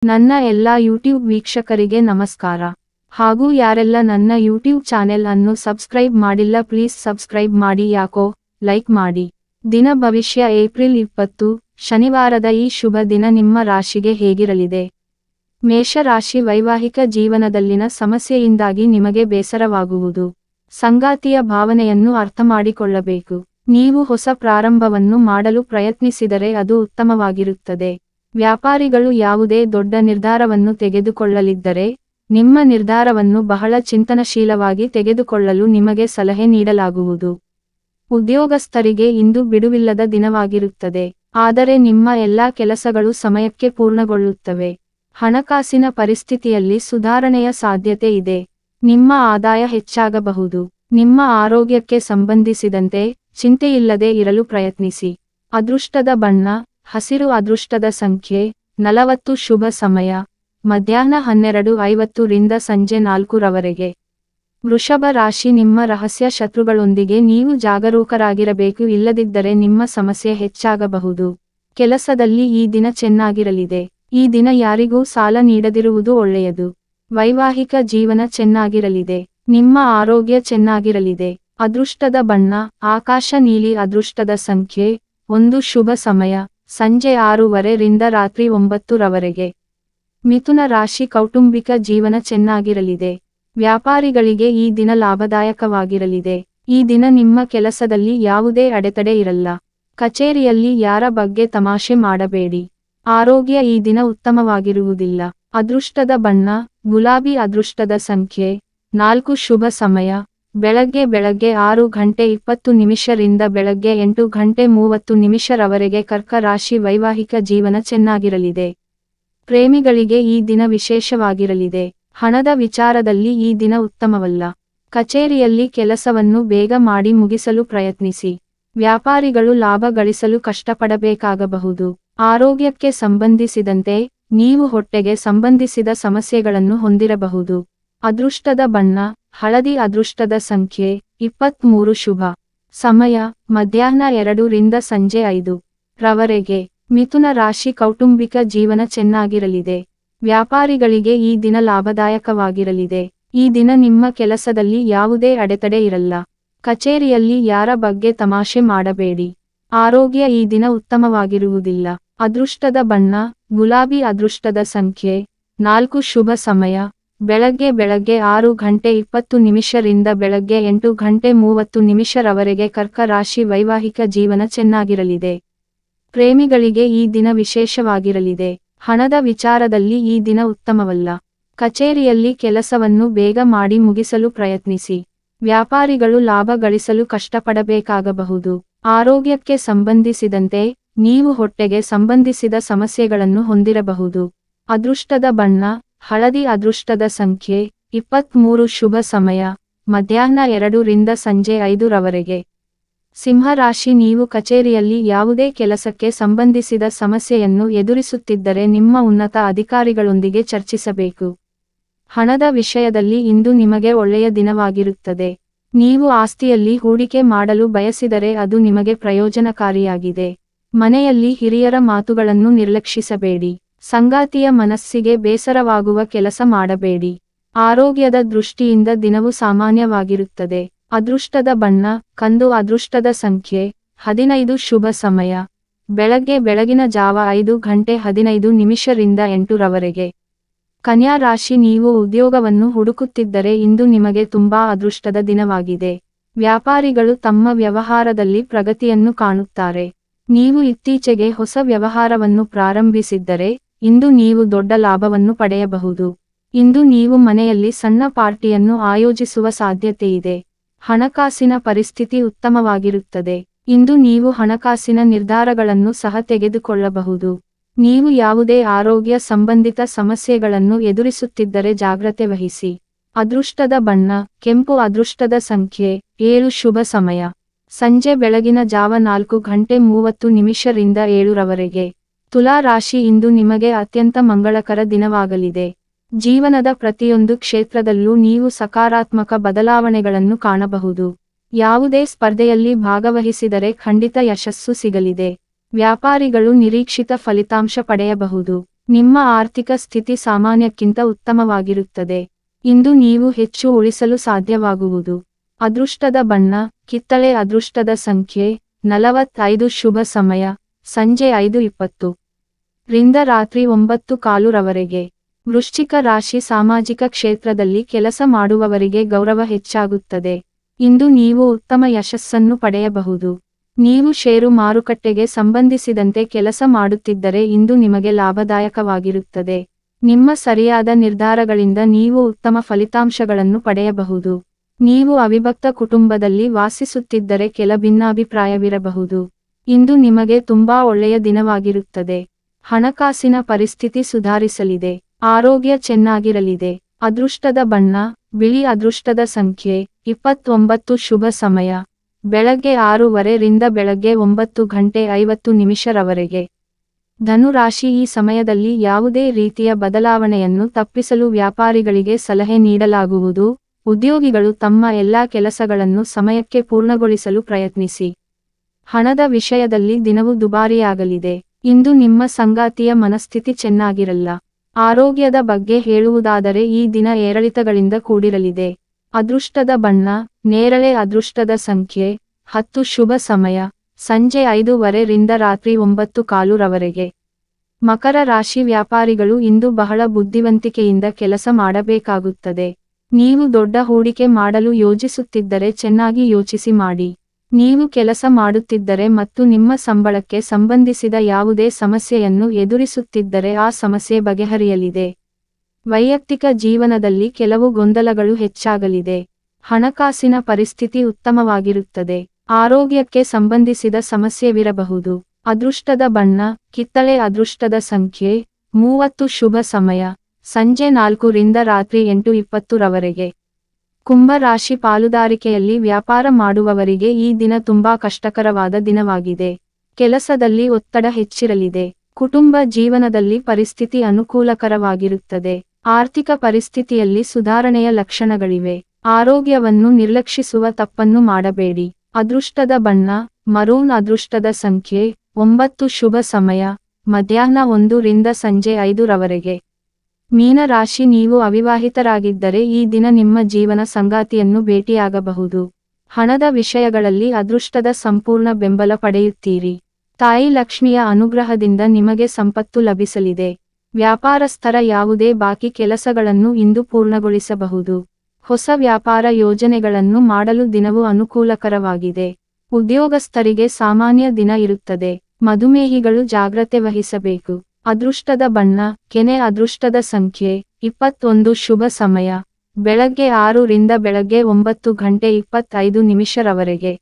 ನನ್ನ ಎಲ್ಲಾ ಯೂಟ್ಯೂಬ್ ವೀಕ್ಷಕರಿಗೆ ನಮಸ್ಕಾರ. ಹಾಗೂ ಯಾರೆಲ್ಲ ನನ್ನ ಯೂಟ್ಯೂಬ್ ಚಾನೆಲ್ ಅನ್ನು ಸಬ್ಸ್ಕ್ರೈಬ್ ಮಾಡಿಲ್ಲ ಪ್ಲೀಸ್ ಸಬ್ಸ್ಕ್ರೈಬ್ ಮಾಡಿ ಯಾಕೋ ಲೈಕ್ ಮಾಡಿ. ದಿನ ಭವಿಷ್ಯ ಏಪ್ರಿಲ್ 20 ಶನಿವಾರದ ಈ ಶುಭ ದಿನ ನಿಮ್ಮ ರಾಶಿಗೆ ಹೇಗಿರಲಿದೆ? ಮೇಷ ರಾಶಿ ವೈವಾಹಿಕ ಜೀವನದಲ್ಲಿನ ಸಮಸ್ಯೆಯಿಂದಾಗಿ ನಿಮಗೆ ಬೇಸರವಾಗುವುದು. ಸಂಗಾತಿಯ ಭಾವನೆಯನ್ನು ಅರ್ಥಮಾಡಿಕೊಳ್ಳಬೇಕು. ನೀವು ಹೊಸ ಪ್ರಾರಂಭವನ್ನು ಮಾಡಲು ಪ್ರಯತ್ನಿಸಿದರೆ ಅದು ಉತ್ತಮವಾಗಿರುತ್ತದೆ. ವ್ಯಾಪಾರಿಗಳು ಯಾವುದೇ ದೊಡ್ಡ ನಿರ್ಧಾರವನ್ನು ತೆಗೆದುಕೊಳ್ಳಲಿದ್ದರೆ ನಿಮ್ಮ ನಿರ್ಧಾರವನ್ನು ಬಹಳ ಚಿಂತನಶೀಲವಾಗಿ ತೆಗೆದುಕೊಳ್ಳಲು ನಿಮಗೆ ಸಲಹೆ ನೀಡಲಾಗುವುದು. ಉದ್ಯೋಗಸ್ಥರಿಗೆ ಇಂದು ಬಿಡುವಿಲ್ಲದ ದಿನವಾಗಿರುತ್ತದೆ. ಆದರೆ ನಿಮ್ಮ ಎಲ್ಲಾ ಕೆಲಸಗಳು ಸಮಯಕ್ಕೆ ಪೂರ್ಣಗೊಳ್ಳುತ್ತವೆ. ಹಣಕಾಸಿನ ಪರಿಸ್ಥಿತಿಯಲ್ಲಿ ಸುಧಾರಣೆಯ ಸಾಧ್ಯತೆ ಇದೆ. ನಿಮ್ಮ ಆದಾಯ ಹೆಚ್ಚಾಗಬಹುದು. ನಿಮ್ಮ ಆರೋಗ್ಯಕ್ಕೆ ಸಂಬಂಧಿಸಿದಂತೆ ಚಿಂತೆಯಿಲ್ಲದೆ ಇರಲು ಪ್ರಯತ್ನಿಸಿ. ಅದೃಷ್ಟದ ಬಣ್ಣ ಹಸಿರು. ಅದೃಷ್ಟದ ಸಂಖ್ಯೆ 40. ಶುಭ ಸಮಯ ಮಧ್ಯಾಹ್ನ 12:50 ರಿಂದ ಸಂಜೆ 4 ರವರೆಗೆ. ವೃಷಭ ರಾಶಿ ನಿಮ್ಮ ರಹಸ್ಯ ಶತ್ರುಗಳೊಂದಿಗೆ ನೀವು ಜಾಗರೂಕರಾಗಿರಬೇಕು, ಇಲ್ಲದಿದ್ದರೆ ನಿಮ್ಮ ಸಮಸ್ಯೆ ಹೆಚ್ಚಾಗಬಹುದು. ಕೆಲಸದಲ್ಲಿ ಈ ದಿನ ಚೆನ್ನಾಗಿರಲಿದೆ. ಈ ದಿನ ಯಾರಿಗೂ ಸಾಲ ನೀಡದಿರುವುದು ಒಳ್ಳೆಯದು. ವೈವಾಹಿಕ ಜೀವನ ಚೆನ್ನಾಗಿರಲಿದೆ. ನಿಮ್ಮ ಆರೋಗ್ಯ ಚೆನ್ನಾಗಿರಲಿದೆ. ಅದೃಷ್ಟದ ಬಣ್ಣ ಆಕಾಶ ನೀಲಿ. ಅದೃಷ್ಟದ ಸಂಖ್ಯೆ 1. ಶುಭ ಸಮಯ ಸಂಜೆ 6:30 ರಿಂದ ರಾತ್ರಿ 9 ರವರೆಗೆ. ಮಿಥುನ ರಾಶಿ ಕೌಟುಂಬಿಕ ಜೀವನ ಚೆನ್ನಾಗಿರಲಿದೆ. ವ್ಯಾಪಾರಿಗಳಿಗೆ ಈ ದಿನ ಲಾಭದಾಯಕವಾಗಿರಲಿದೆ. ಈ ದಿನ ನಿಮ್ಮ ಕೆಲಸದಲ್ಲಿ ಯಾವುದೇ ಅಡೆತಡೆ ಇರಲ್ಲ. ಕಚೇರಿಯಲ್ಲಿ ಯಾರ ಬಗ್ಗೆ ತಮಾಷೆ ಮಾಡಬೇಡಿ. ಆರೋಗ್ಯ ಈ ದಿನ ಉತ್ತಮವಾಗಿರುವುದಿಲ್ಲ. ಅದೃಷ್ಟದ ಬಣ್ಣ ಗುಲಾಬಿ. ಅದೃಷ್ಟದ ಸಂಖ್ಯೆ 4. ಶುಭ ಸಮಯ ಬೆಳಗ್ಗೆ 6:20 ರಿಂದ ಬೆಳಗ್ಗೆ 8:30 ರವರೆಗೆ. ಕರ್ಕ ರಾಶಿ ವೈವಾಹಿಕ ಜೀವನ ಚೆನ್ನಾಗಿರಲಿದೆ. ಪ್ರೇಮಿಗಳಿಗೆ ಈ ದಿನ ವಿಶೇಷವಾಗಿರಲಿದೆ. ಹಣದ ವಿಚಾರದಲ್ಲಿ ಈ ದಿನ ಉತ್ತಮವಲ್ಲ. ಕಚೇರಿಯಲ್ಲಿ ಕೆಲಸವನ್ನು ಬೇಗ ಮಾಡಿ ಮುಗಿಸಲು ಪ್ರಯತ್ನಿಸಿ. ವ್ಯಾಪಾರಿಗಳು ಲಾಭ ಗಳಿಸಲು ಕಷ್ಟಪಡಬೇಕಾಗಬಹುದು. ಆರೋಗ್ಯಕ್ಕೆ ಸಂಬಂಧಿಸಿದಂತೆ ನೀವು ಹೊಟ್ಟೆಗೆ ಸಂಬಂಧಿಸಿದ ಸಮಸ್ಯೆಗಳನ್ನು ಹೊಂದಿರಬಹುದು. ಅದೃಷ್ಟದ ಬಣ್ಣ ಹಳದಿ. ಅದೃಷ್ಟದ ಸಂಖ್ಯೆ 23. ಶುಭ ಸಮಯ ಮಧ್ಯಾಹ್ನ 2 ರಿಂದ ಸಂಜೆ 5 ರವರೆಗೆ. ಮಿಥುನ ರಾಶಿ ಕೌಟುಂಬಿಕ ಜೀವನ ಚೆನ್ನಾಗಿರಲಿದೆ. ವ್ಯಾಪಾರಿಗಳಿಗೆ ಈ ದಿನ ಲಾಭದಾಯಕವಾಗಿರಲಿದೆ. ಈ ದಿನ ನಿಮ್ಮ ಕೆಲಸದಲ್ಲಿ ಯಾವುದೇ ಅಡೆತಡೆ ಇರಲ್ಲ. ಕಚೇರಿಯಲ್ಲಿ ಯಾರ ಬಗ್ಗೆ ತಮಾಷೆ ಮಾಡಬೇಡಿ. ಆರೋಗ್ಯ ಈ ದಿನ ಉತ್ತಮವಾಗಿರುವುದಿಲ್ಲ. ಅದೃಷ್ಟದ ಬಣ್ಣ ಗುಲಾಬಿ. ಅದೃಷ್ಟದ ಸಂಖ್ಯೆ 4. ಶುಭ ಸಮಯ ಬೆಳಗ್ಗೆ 6:20 ರಿಂದ ಬೆಳಗ್ಗೆ 8:30 ರವರೆಗೆ. ಕರ್ಕ ರಾಶಿ ವೈವಾಹಿಕ ಜೀವನ ಚೆನ್ನಾಗಿರಲಿದೆ. ಪ್ರೇಮಿಗಳಿಗೆ ಈ ದಿನ ವಿಶೇಷವಾಗಿರಲಿದೆ. ಹಣದ ವಿಚಾರದಲ್ಲಿ ಈ ದಿನ ಉತ್ತಮವಲ್ಲ. ಕಚೇರಿಯಲ್ಲಿ ಕೆಲಸವನ್ನು ಬೇಗ ಮಾಡಿ ಮುಗಿಸಲು ಪ್ರಯತ್ನಿಸಿ. ವ್ಯಾಪಾರಿಗಳು ಲಾಭ ಗಳಿಸಲು ಕಷ್ಟಪಡಬೇಕಾಗಬಹುದು. ಆರೋಗ್ಯಕ್ಕೆ ಸಂಬಂಧಿಸಿದಂತೆ ನೀವು ಹೊಟ್ಟೆಗೆ ಸಂಬಂಧಿಸಿದ ಸಮಸ್ಯೆಗಳನ್ನು ಹೊಂದಿರಬಹುದು. ಅದೃಷ್ಟದ ಬಣ್ಣ ಹಳದಿ. ಅದೃಷ್ಟದ ಸಂಖ್ಯೆ 23. ಶುಭ ಸಮಯ ಮಧ್ಯಾಹ್ನ 2 ರಿಂದ ಸಂಜೆ 5 ರವರೆಗೆ. ಸಿಂಹ ರಾಶಿ ನೀವು ಕಚೇರಿಯಲ್ಲಿ ಯಾವುದೇ ಕೆಲಸಕ್ಕೆ ಸಂಬಂಧಿಸಿದ ಸಮಸ್ಯೆಯನ್ನು ಎದುರಿಸುತ್ತಿದ್ದರೆ ನಿಮ್ಮ ಉನ್ನತ ಅಧಿಕಾರಿಗಳೊಂದಿಗೆ ಚರ್ಚಿಸಬೇಕು. ಹಣದ ವಿಷಯದಲ್ಲಿ ಇಂದು ನಿಮಗೆ ಒಳ್ಳೆಯ ದಿನವಾಗಿರುತ್ತದೆ. ನೀವು ಆಸ್ತಿಯಲ್ಲಿ ಹೂಡಿಕೆ ಮಾಡಲು ಬಯಸಿದರೆ ಅದು ನಿಮಗೆ ಪ್ರಯೋಜನಕಾರಿಯಾಗಿದೆ. ಮನೆಯಲ್ಲಿ ಹಿರಿಯರ ಮಾತುಗಳನ್ನು ನಿರ್ಲಕ್ಷಿಸಬೇಡಿ. ಸಂಗಾತಿಯ ಮನಸ್ಸಿಗೆ ಬೇಸರವಾಗುವ ಕೆಲಸ ಮಾಡಬೇಡಿ. ಆರೋಗ್ಯದ ದೃಷ್ಟಿಯಿಂದ ದಿನವು ಸಾಮಾನ್ಯವಾಗಿರುತ್ತದೆ. ಅದೃಷ್ಟದ ಬಣ್ಣ ಕಂದು. ಅದೃಷ್ಟದ ಸಂಖ್ಯೆ 15. ಶುಭ ಸಮಯ ಬೆಳಗಿನ ಜಾವ 5:15 ರಿಂದ 8 ರವರೆಗೆ. ಕನ್ಯಾ ರಾಶಿ ನೀವು ಉದ್ಯೋಗವನ್ನು ಹುಡುಕುತ್ತಿದ್ದರೆ ಇಂದು ನಿಮಗೆ ತುಂಬಾ ಅದೃಷ್ಟದ ದಿನವಾಗಿದೆ. ವ್ಯಾಪಾರಿಗಳು ತಮ್ಮ ವ್ಯವಹಾರದಲ್ಲಿ ಪ್ರಗತಿಯನ್ನು ಕಾಣುತ್ತಾರೆ. ನೀವು ಇತ್ತೀಚೆಗೆ ಹೊಸ ವ್ಯವಹಾರವನ್ನು ಪ್ರಾರಂಭಿಸಿದ್ದರೆ ಇಂದು ನೀವು ದೊಡ್ಡ ಲಾಭವನ್ನು ಪಡೆಯಬಹುದು. ಇಂದು ನೀವು ಮನೆಯಲ್ಲಿ ಸಣ್ಣ ಪಾರ್ಟಿಯನ್ನು ಆಯೋಜಿಸುವ ಸಾಧ್ಯತೆಯಿದೆ. ಹಣಕಾಸಿನ ಪರಿಸ್ಥಿತಿ ಉತ್ತಮವಾಗಿರುತ್ತದೆ. ಇಂದು ನೀವು ಹಣಕಾಸಿನ ನಿರ್ಧಾರಗಳನ್ನು ಸಹ ತೆಗೆದುಕೊಳ್ಳಬಹುದು. ನೀವು ಯಾವುದೇ ಆರೋಗ್ಯ ಸಂಬಂಧಿತ ಸಮಸ್ಯೆಗಳನ್ನು ಎದುರಿಸುತ್ತಿದ್ದರೆ ಜಾಗ್ರತೆ ವಹಿಸಿ. ಅದೃಷ್ಟದ ಬಣ್ಣ ಕೆಂಪು. ಅದೃಷ್ಟದ ಸಂಖ್ಯೆ 7. ಶುಭ ಸಮಯ ಸಂಜೆ ಬೆಳಗಿನ ಜಾವ 4:30 ರಿಂದ 7 ರವರೆಗೆ. ತುಲಾ ರಾಶಿ ಇಂದು ನಿಮಗೆ ಅತ್ಯಂತ ಮಂಗಳಕರ ದಿನವಾಗಲಿದೆ. ಜೀವನದ ಪ್ರತಿಯೊಂದು ಕ್ಷೇತ್ರದಲ್ಲೂ ನೀವು ಸಕಾರಾತ್ಮಕ ಬದಲಾವಣೆಗಳನ್ನು ಕಾಣಬಹುದು. ಯಾವುದೇ ಸ್ಪರ್ಧೆಯಲ್ಲಿ ಭಾಗವಹಿಸಿದರೆ ಖಂಡಿತ ಯಶಸ್ಸು ಸಿಗಲಿದೆ. ವ್ಯಾಪಾರಿಗಳು ನಿರೀಕ್ಷಿತ ಫಲಿತಾಂಶ ಪಡೆಯಬಹುದು. ನಿಮ್ಮ ಆರ್ಥಿಕ ಸ್ಥಿತಿ ಸಾಮಾನ್ಯಕ್ಕಿಂತ ಉತ್ತಮವಾಗಿರುತ್ತದೆ. ಇಂದು ನೀವು ಹೆಚ್ಚು ಉಳಿಸಲು ಸಾಧ್ಯವಾಗುವುದು. ಅದೃಷ್ಟದ ಬಣ್ಣ ಕಿತ್ತಳೆ. ಅದೃಷ್ಟದ ಸಂಖ್ಯೆ 45. ಶುಭ ಸಮಯ ಸಂಜೆ 5:20 ರಿಂದ ರಾತ್ರಿ 9:15 ರವರೆಗೆ. ವೃಶ್ಚಿಕ ರಾಶಿ. ಸಾಮಾಜಿಕ ಕ್ಷೇತ್ರದಲ್ಲಿ ಕೆಲಸ ಮಾಡುವವರಿಗೆ ಗೌರವ ಹೆಚ್ಚಾಗುತ್ತದೆ. ಇಂದು ನೀವು ಉತ್ತಮ ಯಶಸ್ಸನ್ನು ಪಡೆಯಬಹುದು. ನೀವು ಷೇರು ಮಾರುಕಟ್ಟೆಗೆ ಸಂಬಂಧಿಸಿದಂತೆ ಕೆಲಸ ಮಾಡುತ್ತಿದ್ದರೆ ಇಂದು ನಿಮಗೆ ಲಾಭದಾಯಕವಾಗಿರುತ್ತದೆ. ನಿಮ್ಮ ಸರಿಯಾದ ನಿರ್ಧಾರಗಳಿಂದ ನೀವು ಉತ್ತಮ ಫಲಿತಾಂಶಗಳನ್ನು ಪಡೆಯಬಹುದು. ನೀವು ಅವಿಭಕ್ತ ಕುಟುಂಬದಲ್ಲಿ ವಾಸಿಸುತ್ತಿದ್ದರೆ ಕೆಲ ಭಿನ್ನಾಭಿಪ್ರಾಯವಿರಬಹುದು. ಇಂದು ನಿಮಗೆ ತುಂಬಾ ಒಳ್ಳೆಯ ದಿನವಾಗಿರುತ್ತದೆ. ಹಣಕಾಸಿನ ಪರಿಸ್ಥಿತಿ ಸುಧಾರಿಸಲಿದೆ. ಆರೋಗ್ಯ ಚೆನ್ನಾಗಿರಲಿದೆ. ಅದೃಷ್ಟದ ಬಣ್ಣ ಬಿಳಿ. ಅದೃಷ್ಟದ ಸಂಖ್ಯೆ 29. ಶುಭ ಸಮಯ ಬೆಳಗ್ಗೆ 6:30 ರಿಂದ ಬೆಳಗ್ಗೆ 9:50 ರವರೆಗೆ. ಧನುರಾಶಿ. ಈ ಸಮಯದಲ್ಲಿ ಯಾವುದೇ ರೀತಿಯ ಬದಲಾವಣೆಯನ್ನು ತಪ್ಪಿಸಲು ವ್ಯಾಪಾರಿಗಳಿಗೆ ಸಲಹೆ ನೀಡಲಾಗುವುದು. ಉದ್ಯೋಗಿಗಳು ತಮ್ಮ ಎಲ್ಲಾ ಕೆಲಸಗಳನ್ನು ಸಮಯಕ್ಕೆ ಪೂರ್ಣಗೊಳಿಸಲು ಪ್ರಯತ್ನಿಸಿ. ಹಣದ ವಿಷಯದಲ್ಲಿ ದಿನವು ದುಬಾರಿಯಾಗಲಿದೆ. ಇಂದು ನಿಮ್ಮ ಸಂಗಾತಿಯ ಮನಸ್ಥಿತಿ ಚೆನ್ನಾಗಿರಲ್ಲ. ಆರೋಗ್ಯದ ಬಗ್ಗೆ ಹೇಳುವುದಾದರೆ ಈ ದಿನ ಏರಿಳಿತಗಳಿಂದ ಕೂಡಿರಲಿದೆ. ಅದೃಷ್ಟದ ಬಣ್ಣ ನೇರಳೆ. ಅದೃಷ್ಟದ ಸಂಖ್ಯೆ 10. ಶುಭ ಸಮಯ ಸಂಜೆ 5:30 ರಿಂದ ರಾತ್ರಿ 9:15 ರವರೆಗೆ. ಮಕರ ರಾಶಿ. ವ್ಯಾಪಾರಿಗಳು ಇಂದು ಬಹಳ ಬುದ್ಧಿವಂತಿಕೆಯಿಂದ ಕೆಲಸ ಮಾಡಬೇಕಾಗುತ್ತದೆ. ನೀವು ದೊಡ್ಡ ಹೂಡಿಕೆ ಮಾಡಲು ಯೋಜಿಸುತ್ತಿದ್ದರೆ ಚೆನ್ನಾಗಿ ಯೋಚಿಸಿ ಮಾಡಿ. ನೀವು ಕೆಲಸ ಮಾಡುತ್ತಿದ್ದರೆ ಮತ್ತು ನಿಮ್ಮ ಸಂಬಳಕ್ಕೆ ಸಂಬಂಧಿಸಿದ ಯಾವುದೇ ಸಮಸ್ಯೆಯನ್ನು ಎದುರಿಸುತ್ತಿದ್ದರೆ ಆ ಸಮಸ್ಯೆ ಬಗೆಹರಿಯಲಿದೆ. ವೈಯಕ್ತಿಕ ಜೀವನದಲ್ಲಿ ಕೆಲವು ಗೊಂದಲಗಳು ಹೆಚ್ಚಾಗಲಿದೆ. ಹಣಕಾಸಿನ ಪರಿಸ್ಥಿತಿ ಉತ್ತಮವಾಗಿರುತ್ತದೆ. ಆರೋಗ್ಯಕ್ಕೆ ಸಂಬಂಧಿಸಿದ ಸಮಸ್ಯೆವಿರಬಹುದು. ಅದೃಷ್ಟದ ಬಣ್ಣ ಕಿತ್ತಳೆ. ಅದೃಷ್ಟದ ಸಂಖ್ಯೆ 30. ಶುಭ ಸಮಯ ಸಂಜೆ 4 ರಿಂದ ರಾತ್ರಿ 8:20 ರವರೆಗೆ. ಕುಂಭ ರಾಶಿ. ಪಾಲುದಾರಿಕೆಯಲ್ಲಿ ವ್ಯಾಪಾರ ಮಾಡುವವರಿಗೆ ಈ ದಿನ ತುಂಬಾ ಕಷ್ಟಕರವಾದ ದಿನವಾಗಿದೆ. ಕೆಲಸದಲ್ಲಿ ಒತ್ತಡ ಹೆಚ್ಚಿರಲಿದೆ. ಕುಟುಂಬ ಜೀವನದಲ್ಲಿ ಪರಿಸ್ಥಿತಿ ಅನುಕೂಲಕರವಾಗಿರುತ್ತದೆ. ಆರ್ಥಿಕ ಪರಿಸ್ಥಿತಿಯಲ್ಲಿ ಸುಧಾರಣೆಯ ಲಕ್ಷಣಗಳಿವೆ. ಆರೋಗ್ಯವನ್ನು ನಿರ್ಲಕ್ಷಿಸುವ ತಪ್ಪನ್ನು ಮಾಡಬೇಡಿ. ಅದೃಷ್ಟದ ಬಣ್ಣ ಮರೂನ್. ಅದೃಷ್ಟದ ಸಂಖ್ಯೆ 9. ಶುಭ ಸಮಯ ಮಧ್ಯಾಹ್ನ 1 ರಿಂದ ಸಂಜೆ 5 ರವರೆಗೆ. ಮೀನ ರಾಶಿ. ನೀವು ಅವಿವಾಹಿತರಾಗಿದ್ದರೆ ಈ ದಿನ ನಿಮ್ಮ ಜೀವನ ಸಂಗಾತಿಯನ್ನು ಭೇಟಿಯಾಗಬಹುದು. ಹಣದ ವಿಷಯಗಳಲ್ಲಿ ಅದೃಷ್ಟದ ಸಂಪೂರ್ಣ ಬೆಂಬಲ ಪಡೆಯುತ್ತೀರಿ. ತಾಯಿ ಲಕ್ಷ್ಮಿಯ ಅನುಗ್ರಹದಿಂದ ನಿಮಗೆ ಸಂಪತ್ತು ಲಭಿಸಲಿದೆ. ವ್ಯಾಪಾರಸ್ಥರ ಯಾವುದೇ ಬಾಕಿ ಕೆಲಸಗಳನ್ನು ಇಂದು ಪೂರ್ಣಗೊಳಿಸಬಹುದು. ಹೊಸ ವ್ಯಾಪಾರ ಯೋಜನೆಗಳನ್ನು ಮಾಡಲು ದಿನವು ಅನುಕೂಲಕರವಾಗಿದೆ. ಉದ್ಯೋಗಸ್ಥರಿಗೆ ಸಾಮಾನ್ಯ ದಿನ ಇರುತ್ತದೆ. ಮಧುಮೇಹಿಗಳು ಜಾಗ್ರತೆ ವಹಿಸಬೇಕು. ಅದೃಷ್ಟದ ಬಣ್ಣ ಕೆನೆ. ಅದೃಷ್ಟದ ಸಂಖ್ಯೆ 21. ಶುಭ ಸಮಯ ಬೆಳಗ್ಗೆ 6 ರಿಂದ ಬೆಳಗ್ಗೆ 9:25 ರವರೆಗೆ.